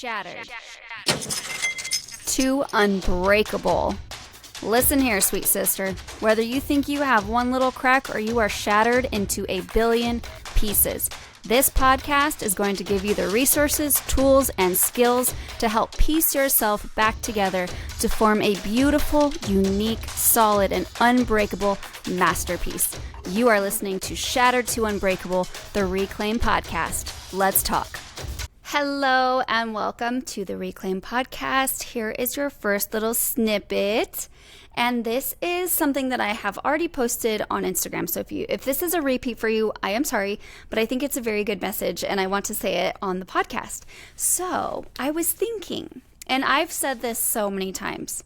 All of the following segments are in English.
Shattered. Too unbreakable. Listen here, sweet sister. Whether you think you have one little crack or you are shattered into a billion pieces, this podcast is going to give you the resources, tools, and skills to help piece yourself back together to form a beautiful, unique, solid, and unbreakable masterpiece. You are listening to Shattered to Unbreakable, the Reclaim Podcast. Let's talk. Hello and welcome to the Reclaim Podcast. Here is your first little snippet. And this is something that I have already posted on Instagram. So if this is a repeat for you, I am sorry, but I think it's a very good message and I want to say it on the podcast. So I was thinking, and I've said this so many times,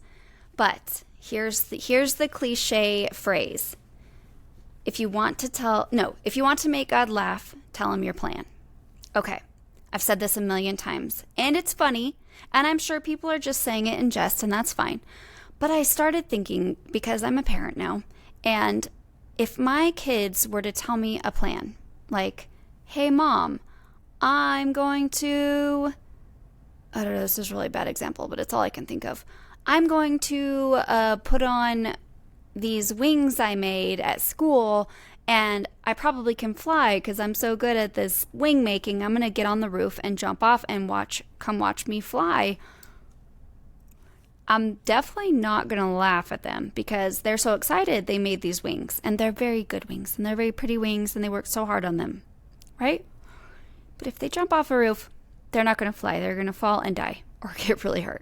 but here's the cliche phrase. If you want to make God laugh, tell him your plan. Okay. I've said this a million times, and it's funny, and I'm sure people are just saying it in jest, and that's fine. But I started thinking, because I'm a parent now, and if my kids were to tell me a plan, like, hey, Mom, I'm going to, I don't know, this is a really bad example, but it's all I can think of. I'm going to put on these wings I made at school, and I probably can fly because I'm so good at this wing making. I'm going to get on the roof and jump off and come watch me fly. I'm definitely not going to laugh at them because they're so excited they made these wings. And they're very good wings. And they're very pretty wings. And they worked so hard on them. Right? But if they jump off a roof, they're not going to fly. They're going to fall and die or get really hurt.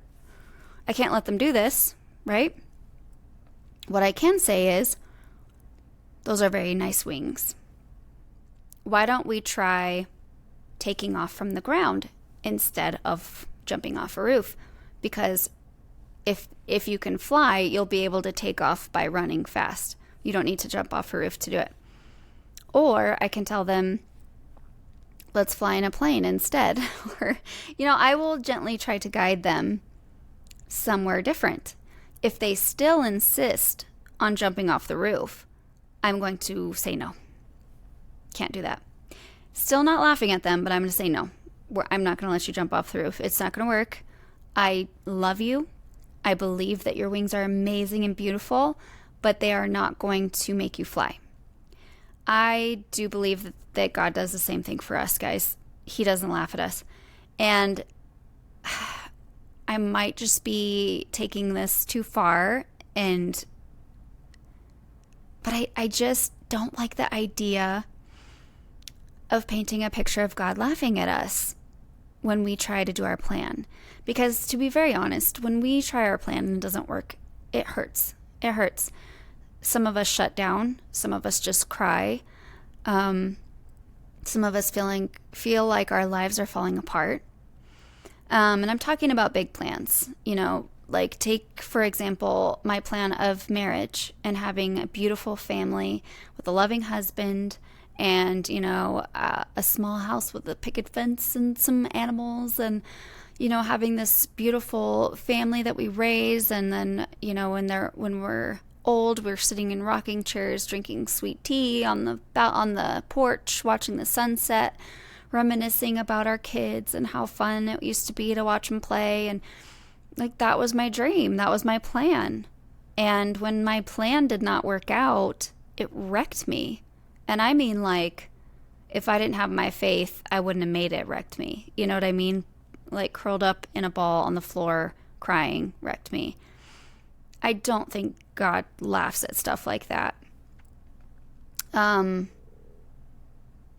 I can't let them do this. Right? What I can say is, those are very nice wings. Why don't we try taking off from the ground instead of jumping off a roof? Because if you can fly, you'll be able to take off by running fast. You don't need to jump off a roof to do it. Or I can tell them, let's fly in a plane instead. Or, I will gently try to guide them somewhere different. If they still insist on jumping off the roof, I'm going to say no. Can't do that. Still not laughing at them, but I'm going to say no. I'm not going to let you jump off the roof. It's not going to work. I love you. I believe that your wings are amazing and beautiful, but they are not going to make you fly. I do believe that God does the same thing for us, guys. He doesn't laugh at us. And I might just be taking this too far, but I just don't like the idea of painting a picture of God laughing at us when we try to do our plan. Because to be very honest, when we try our plan and it doesn't work, it hurts. It hurts. Some of us shut down. Some of us just cry. Some of us feel like our lives are falling apart. And I'm talking about big plans, like take, for example, my plan of marriage and having a beautiful family with a loving husband and, a small house with a picket fence and some animals and, having this beautiful family that we raise. And then, when we're old, we're sitting in rocking chairs, drinking sweet tea on the porch, watching the sunset, reminiscing about our kids and how fun it used to be to watch them play. And that was my dream. That was my plan. And when my plan did not work out, it wrecked me. And I mean, if I didn't have my faith, I wouldn't have made it wrecked me. You know what I mean? Curled up in a ball on the floor, crying, wrecked me. I don't think God laughs at stuff like that.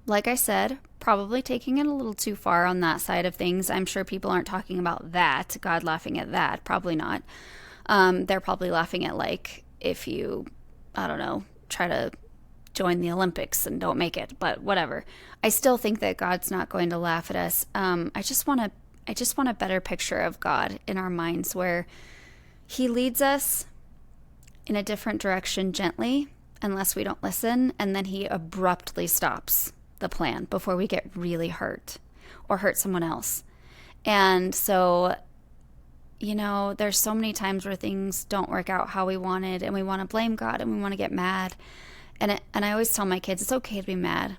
Like I said, probably taking it a little too far on that side of things. I'm sure people aren't talking about that, God laughing at that. Probably not. They're probably laughing at if you, I don't know, try to join the Olympics and don't make it, but whatever. I still think that God's not going to laugh at us. I just want a better picture of God in our minds where he leads us in a different direction gently unless we don't listen, and then he abruptly stops the plan before we get really hurt or hurt someone else. And so, there's so many times where things don't work out how we wanted and we want to blame God and we want to get mad. And I always tell my kids, it's okay to be mad.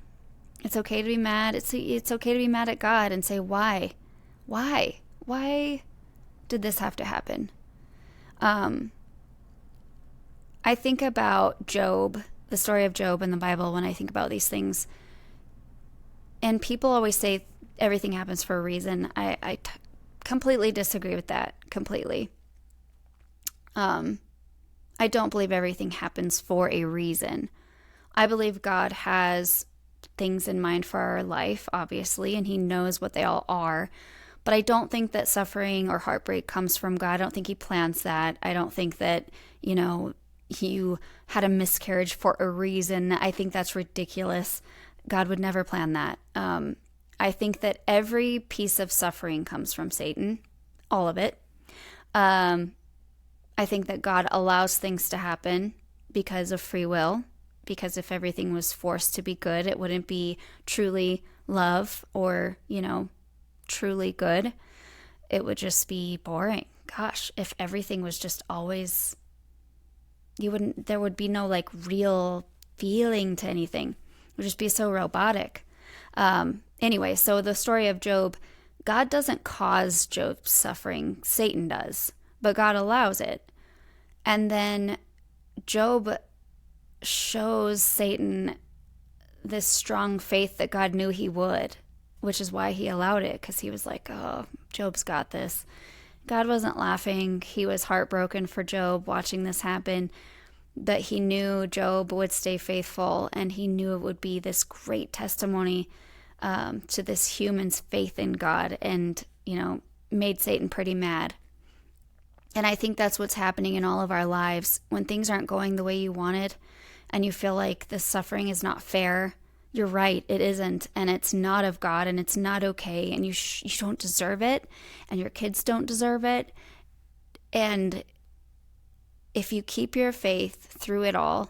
It's okay to be mad. It's okay to be mad at God and say, why? Why why did this have to happen? I think about Job, the story of Job in the Bible, when I think about these things. And people always say everything happens for a reason. I completely disagree with that, completely. I don't believe everything happens for a reason. I believe God has things in mind for our life, obviously, and he knows what they all are. But I don't think that suffering or heartbreak comes from God. I don't think he plans that. I don't think that, you had a miscarriage for a reason. I think that's ridiculous. God would never plan that. I think that every piece of suffering comes from Satan, all of it. I think that God allows things to happen because of free will, because if everything was forced to be good, it wouldn't be truly love or, truly good. It would just be boring. Gosh, if everything was just always, there would be no real feeling to anything. It would just be so robotic. Anyway, so the story of Job, God doesn't cause Job's suffering, Satan does, but God allows it. And then Job shows Satan this strong faith that God knew he would, which is why he allowed it, because he was like, oh, Job's got this. God wasn't laughing. He was heartbroken for Job watching this happen, but he knew Job would stay faithful, and he knew it would be this great testimony to this human's faith in God, and, made Satan pretty mad. And I think that's what's happening in all of our lives. When things aren't going the way you wanted and you feel like the suffering is not fair, you're right, it isn't. And it's not of God, and it's not okay. And you don't deserve it, and your kids don't deserve it. And if you keep your faith through it all,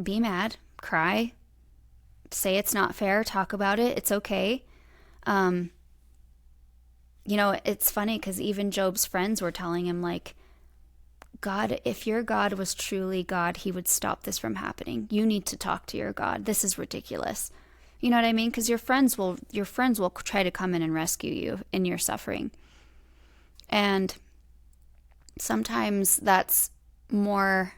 be mad, cry, say it's not fair, talk about it, it's okay. It's funny because even Job's friends were telling him, God, if your God was truly God, he would stop this from happening. You need to talk to your God. This is ridiculous. You know what I mean? Because your friends will try to come in and rescue you in your suffering. And sometimes that's more,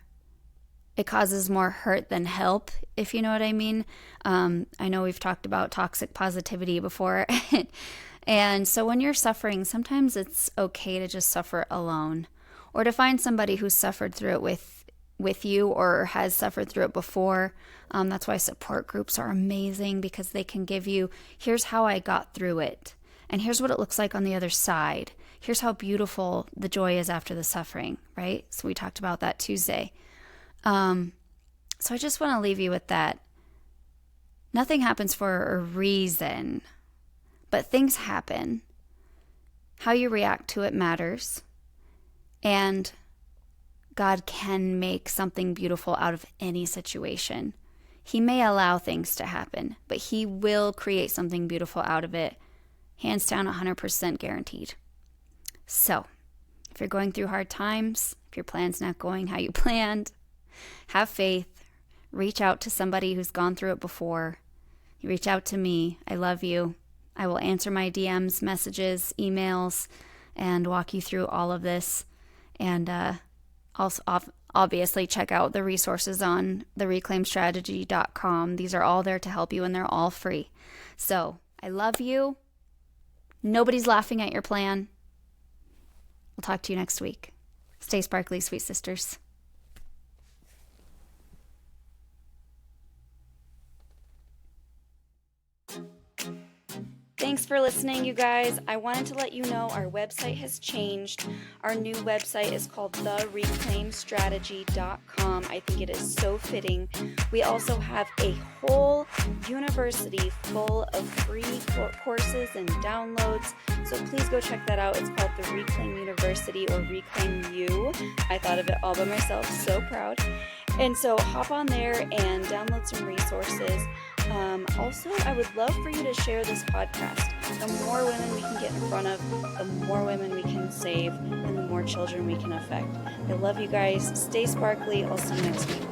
it causes more hurt than help, if you know what I mean. I know we've talked about toxic positivity before. And so when you're suffering, sometimes it's okay to just suffer alone, or to find somebody who's suffered through it with you or has suffered through it before. That's why support groups are amazing, because they can give you, here's how I got through it, and here's what it looks like on the other side. Here's how beautiful the joy is after the suffering, right? So we talked about that Tuesday. So I just want to leave you with that. Nothing happens for a reason. But things happen. How you react to it matters. And God can make something beautiful out of any situation. He may allow things to happen, but he will create something beautiful out of it. Hands down, 100% guaranteed. So, if you're going through hard times, if your plan's not going how you planned, have faith. Reach out to somebody who's gone through it before. You reach out to me. I love you. I will answer my DMs, messages, emails, and walk you through all of this. And also, obviously, check out the resources on thereclaimstrategy.com. These are all there to help you, and they're all free. So, I love you. Nobody's laughing at your plan. We'll talk to you next week. Stay sparkly, sweet sisters. Thanks for listening, you guys. I wanted to let you know our website has changed. Our new website is called thereclaimstrategy.com. I think it is so fitting. We also have a whole university full of free courses and downloads. So please go check that out. It's called the Reclaim University, or Reclaim You. I thought of it all by myself. So proud. And so hop on there and download some resources. Also, I would love for you to share this podcast. The more women we can get in front of, the more women we can save, and the more children we can affect. I love you guys. Stay sparkly. I'll see you next week.